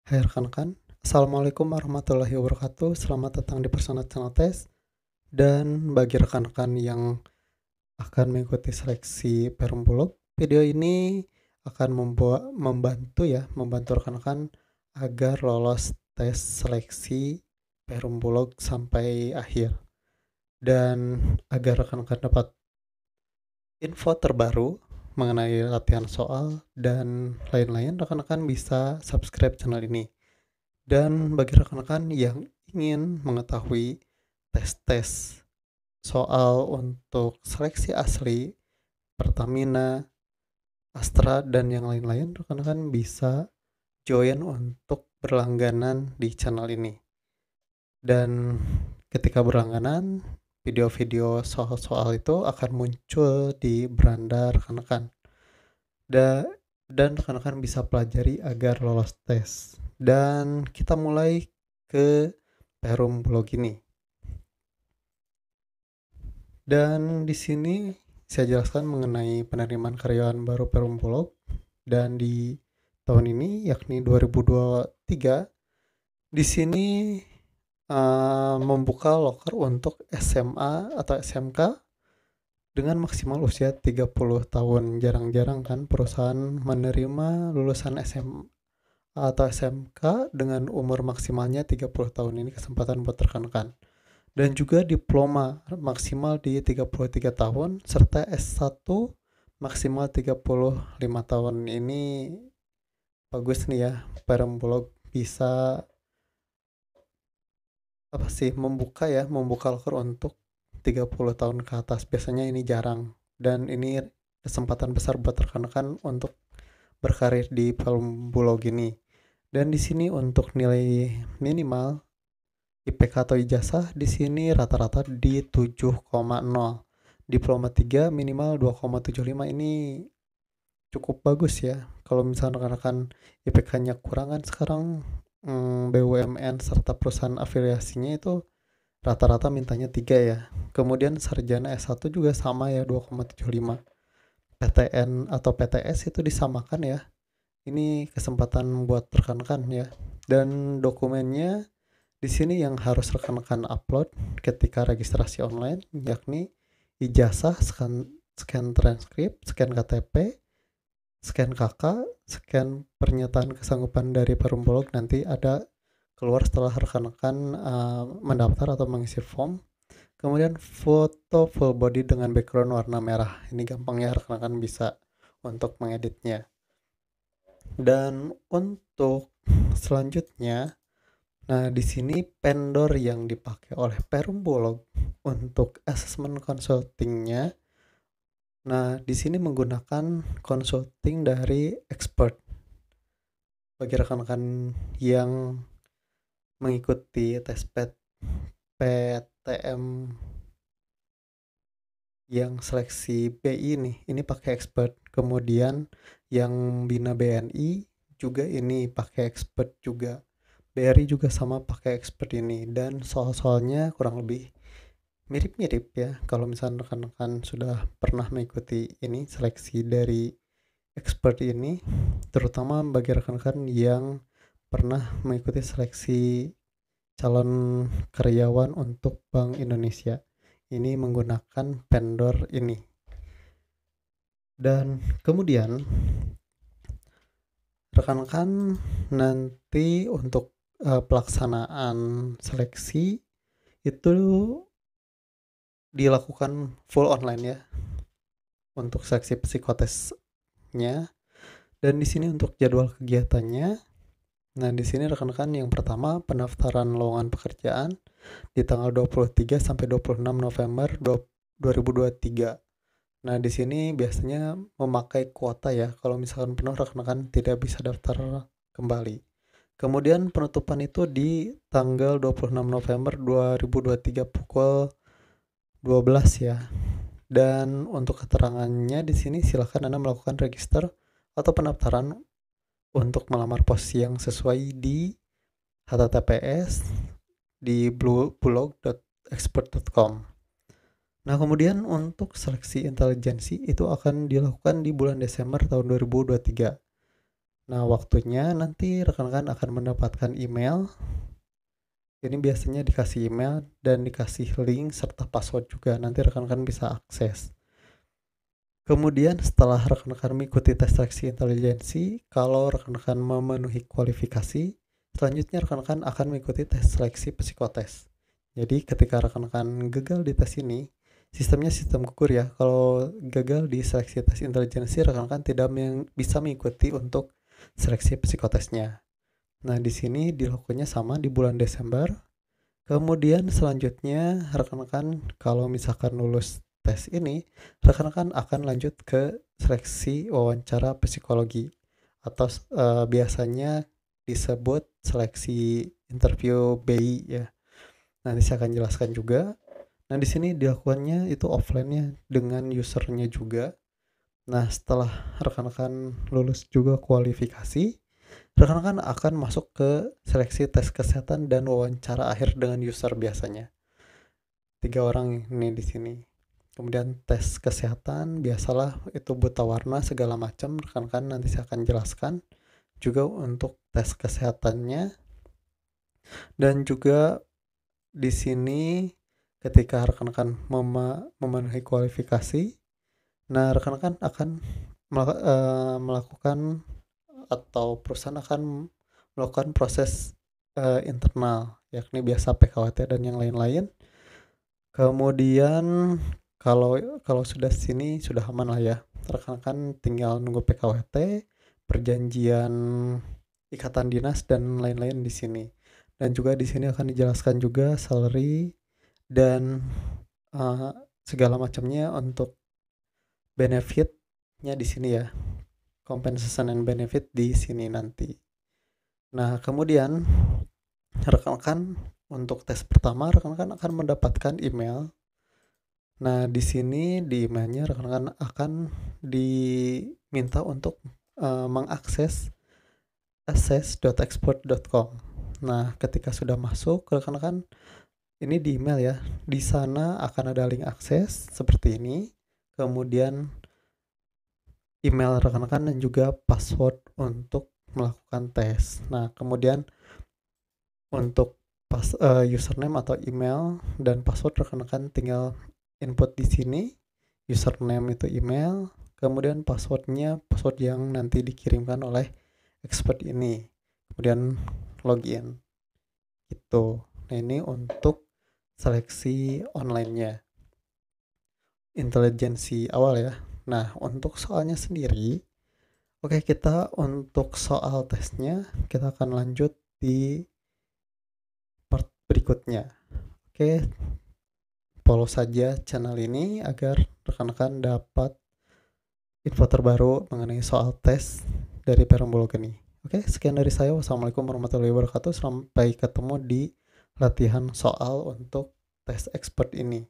Hai rekan-rekan, Assalamualaikum warahmatullahi wabarakatuh. Selamat datang di Personal Channel Test. Dan bagi rekan-rekan yang akan mengikuti seleksi Perum Bulog, video ini akan membantu rekan-rekan agar lolos tes seleksi Perum Bulog sampai akhir. Dan agar rekan-rekan dapat info terbaru mengenai latihan soal dan lain-lain, rekan-rekan bisa subscribe channel ini. Dan bagi rekan-rekan yang ingin mengetahui tes-tes soal untuk seleksi asli, Pertamina, Astra, dan yang lain-lain, rekan-rekan bisa join untuk berlangganan di channel ini. Dan ketika berlangganan, video-video soal-soal itu akan muncul di beranda rekan-rekan. Dan rekan-rekan bisa pelajari agar lolos tes. Dan kita mulai ke Perum Bulog ini. Dan di sini saya jelaskan mengenai penerimaan karyawan baru Perum Bulog. Dan di tahun ini yakni 2023, di sini membuka loker untuk SMA atau SMK dengan maksimal usia 30 tahun. Jarang-jarang kan perusahaan menerima lulusan SMA atau SMK dengan umur maksimalnya 30 tahun. Ini kesempatan buat rekan-rekan. Dan juga diploma maksimal di 33 tahun serta S1 maksimal 35 tahun. Ini bagus nih ya, Perum Bulog bisa membuka loker untuk 30 tahun ke atas. Biasanya ini jarang dan ini kesempatan besar buat rekan-rekan untuk berkarir di Perum Bulog ini. Dan di sini untuk nilai minimal IPK atau ijazah di sini rata-rata di 7,0. Diploma 3 minimal 2,75. Ini cukup bagus ya. Kalau misalnya rekan-rekan IPK-nya kurang kan sekarang BUMN serta perusahaan afiliasinya itu rata-rata mintanya 3 ya. Kemudian sarjana S1 juga sama ya, 2,75. PTN atau PTS itu disamakan ya. Ini kesempatan buat rekan-rekan ya. Dan dokumennya di sini yang harus rekan-rekan upload ketika registrasi online yakni ijazah, scan transkrip, scan KTP, scan KK, scan pernyataan kesanggupan dari Perum Bulog nanti ada keluar setelah rekan-rekan mendaftar atau mengisi form. Kemudian foto full body dengan background warna merah. Ini gampang ya, rekan-rekan bisa untuk mengeditnya. Dan untuk selanjutnya, nah di sini vendor yang dipakai oleh Perum Bulog untuk assessment consultingnya, nah di sini menggunakan consulting dari expert. Bagi rekan-rekan yang mengikuti tes PTM yang seleksi BI ini pakai expert. Kemudian yang Bina BNI juga ini pakai expert juga. BRI juga sama pakai expert ini. Dan soal-soalnya kurang lebih mirip-mirip ya. Kalau misalnya rekan-rekan sudah pernah mengikuti ini seleksi dari expert ini, terutama bagi rekan-rekan yang pernah mengikuti seleksi calon karyawan untuk Bank Indonesia. Ini menggunakan vendor ini. Dan kemudian rekan-rekan nanti untuk pelaksanaan seleksi itu dilakukan full online ya untuk seleksi psikotesnya. Dan di sini untuk jadwal kegiatannya, nah di sini rekan-rekan yang pertama pendaftaran lowongan pekerjaan di tanggal 23 sampai 26 November 2023. Nah, di sini biasanya memakai kuota ya. Kalau misalkan penuh, rekan-rekan tidak bisa daftar kembali. Kemudian penutupan itu di tanggal 26 November 2023 pukul 12 ya. Dan untuk keterangannya di sini silakan Anda melakukan register atau pendaftaran untuk melamar posisi yang sesuai di https di bulog.expert.com. Nah, kemudian untuk seleksi intelijensi itu akan dilakukan di bulan Desember tahun 2023. Nah, waktunya nanti rekan-rekan akan mendapatkan email. Ini biasanya dikasih email dan dikasih link serta password juga. Nanti rekan-rekan bisa akses. Kemudian setelah rekan-rekan mengikuti tes seleksi intelijensi, kalau rekan-rekan memenuhi kualifikasi, selanjutnya rekan-rekan akan mengikuti tes seleksi psikotes. Jadi ketika rekan-rekan gagal di tes ini, sistemnya sistem gugur ya. Kalau gagal di seleksi tes intelijensi, rekan-rekan tidak bisa mengikuti untuk seleksi psikotesnya. Nah, di sini dilakukannya sama di bulan Desember. Kemudian selanjutnya rekan-rekan kalau misalkan lulus tes ini, rekan-rekan akan lanjut ke seleksi wawancara psikologi atau biasanya disebut seleksi interview BI ya. Nanti saya akan jelaskan juga. Nah, di sini dilakukannya itu offline-nya dengan usernya juga. Nah, setelah rekan-rekan lulus juga kualifikasi, rekan-rekan akan masuk ke seleksi tes kesehatan dan wawancara akhir dengan user biasanya. 3 orang ini di sini. Kemudian tes kesehatan biasalah itu buta warna segala macam, rekan-rekan nanti saya akan jelaskan juga untuk tes kesehatannya. Dan juga di sini ketika rekan-rekan memenuhi kualifikasi, nah rekan-rekan akan melakukan atau perusahaan akan melakukan proses internal, yakni biasa PKWT dan yang lain-lain. Kemudian kalau kalau sudah sini sudah aman lah ya. Rekan-rekan tinggal nunggu PKWT, perjanjian ikatan dinas dan lain-lain di sini. Dan juga di sini akan dijelaskan juga salary dan uh, segala macamnya untuk benefitnya di sini ya. Compensation and benefit di sini nanti. Nah, kemudian rekan-rekan untuk tes pertama rekan-rekan akan mendapatkan email. Nah, di sini di emailnya rekan-rekan akan diminta untuk mengakses access.expert.com. Nah, ketika sudah masuk rekan-rekan ini di email ya. Di sana akan ada link akses seperti ini. Kemudian email rekan-rekan dan juga password untuk melakukan tes. Nah, kemudian untuk username atau email dan password rekan-rekan tinggal input di sini. Username itu email, kemudian passwordnya password yang nanti dikirimkan oleh expert ini. Kemudian login. Itu. Nah, ini untuk seleksi online-nya. Intelijensi awal ya. Nah, untuk soalnya sendiri, oke, kita untuk soal tesnya kita akan lanjut di part berikutnya. Oke, follow saja channel ini agar rekan-rekan dapat info terbaru mengenai soal tes dari Perumbulok ini. Oke, sekian dari saya. Wassalamualaikum warahmatullahi wabarakatuh. Sampai ketemu di latihan soal untuk tes expert ini.